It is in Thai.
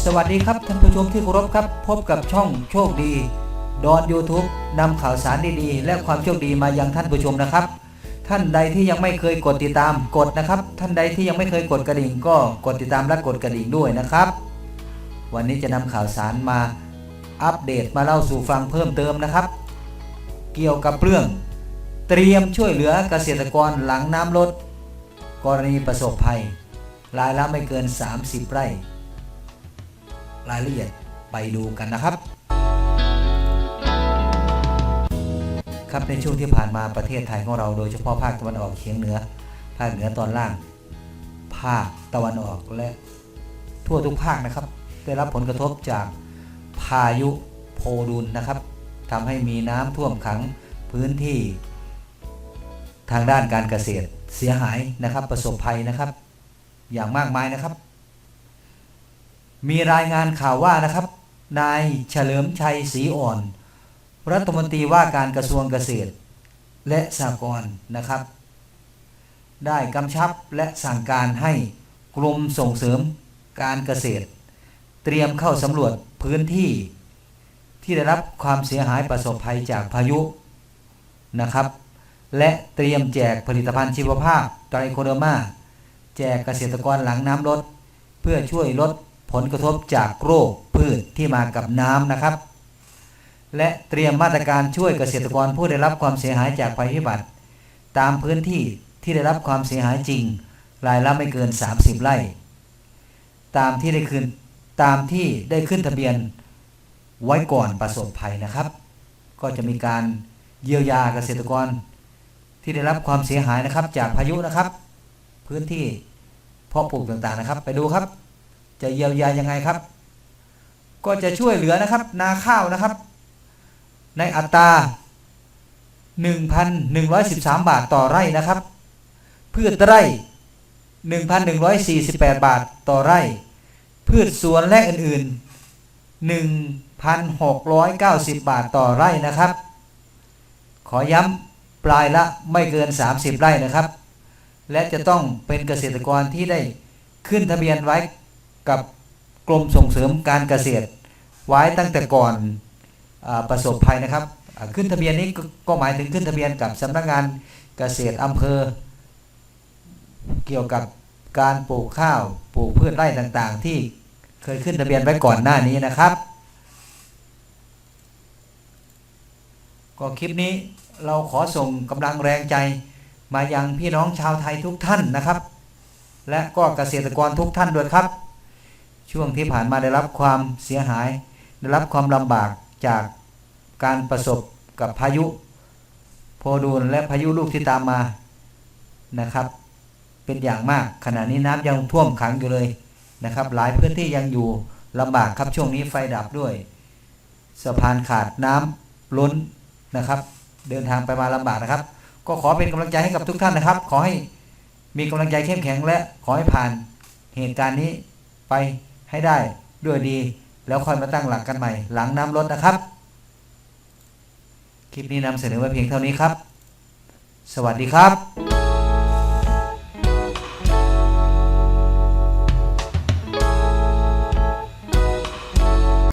สวัสดีครับท่านผู้ชมที่เคารพครับพบกับช่องโชคดีดอน YouTube นำข่าวสารดีๆและความโชคดีมายังท่านผู้ชมนะครับท่านใดที่ยังไม่เคยกดติดตามกดนะครับท่านใดที่ยังไม่เคยกดกระดิ่งก็กดติดตามและกดกระดิ่งด้วยนะครับวันนี้จะนำข่าวสารมาอัปเดตมาเล่าสู่ฟังเพิ่มเติมนะครับเกี่ยวกับเรื่องเตรียมช่วยเหลือเกษตรกรหลังน้ำลดกรณีประสบภัยรายละไม่เกิน30ไร่รายละเอียดไปดูกันนะครับครับในช่วงที่ผ่านมาประเทศไทยของเราโดยเฉพาะภาคตะวันออกเฉียงเหนือภาคเหนือตอนล่างภาคตะวันออกและทั่วทุกภาคนะครับได้รับผลกระทบจากพายุโพดุลนะครับทำให้มีน้ำท่วมขังพื้นที่ทางด้านการเกษตรเสียหายนะครับประสบภัยนะครับอย่างมากมายนะครับมีรายงานข่าวว่านะครับนายเฉลิมชัยศรีอ่อนรัฐมนตรีว่าการกระทรวงเกษตรและสหกรณ์นะครับได้กำชับและสั่งการให้กรมส่งเสริมการเกษตรเตรียมเข้าสำรวจพื้นที่ที่ได้รับความเสียหายประสบภัยจากพายุนะครับและเตรียมแจกผลิตภัณฑ์ชีวภาพไตรโคเดอร์มาแจกเกษตรกรหลังน้ำลดเพื่อช่วยลดผลกระทบจากโรคพืชที่มากับน้ำนะครับและเตรียมมาตรการช่วยเกษตรกรผู้ได้รับความเสียหายจากภัยพิบัติตามพื้นที่ที่ได้รับความเสียหายจริงรายละไม่เกิน30ไร่ตามที่ได้ขึ้นทะเบียนไว้ก่อนประสบภัยนะครับก็จะมีการเยียวยาเกษตรกรที่ได้รับความเสียหายนะครับจากพายุนะครับพื้นที่เพาะปลูกต่างๆนะครับไปดูครับจะเยียวยายังไงครับก็จะช่วยเหลือนะครับนาข้าวนะครับในอัตรา 1,113 บาทต่อไร่นะครับพืชไร่ 1,148 บาทต่อไร่พืชสวนและอื่นๆ 1,690 บาทต่อไร่นะครับขอย้ำปลายละไม่เกิน30ไร่นะครับและจะต้องเป็นเกษตรกรที่ได้ขึ้นทะเบียนไว้กับกรมส่งเสริมการเกษตรไว้ตั้งแต่ก่อนประสบภัยนะครับขึ้นทะเบียนนี้ก็หมายถึงขึ้นทะเบียนกับสำนักงานเกษตรอำเภอเกี่ยวกับการปลูกข้าวปลูกพืชไร่ต่างๆที่เคยขึ้นทะเบียนไว้ก่อนหน้านี้นะครับก็คลิปนี้เราขอส่งกำลังแรงใจมายังพี่น้องชาวไทยทุกท่านนะครับและก็เกษตรกรทุกท่านด้วยครับช่วงที่ผ่านมาได้รับความเสียหายได้รับความลำบากจากการประสบกับพายุโพดุลและพายุลูกที่ตามมานะครับเป็นอย่างมากขณะนี้น้ำยังท่วมขังอยู่เลยนะครับหลายพื้นที่ยังอยู่ลำบากครับช่วงนี้ไฟดับด้วยสะพานขาดน้ำล้นนะครับเดินทางไปมาลำบากนะครับก็ขอเป็นกำลังใจให้กับทุกท่านนะครับขอให้มีกำลังใจเข้มแข็งและขอให้ผ่านเหตุการณ์นี้ไปให้ได้ด้วยดีแล้วค่อยมาตั้งหลักกันใหม่หลังน้ำลดนะครับคลิปนี้นำเสนอไว้เพียงเท่านี้ครับสวัสดีครับ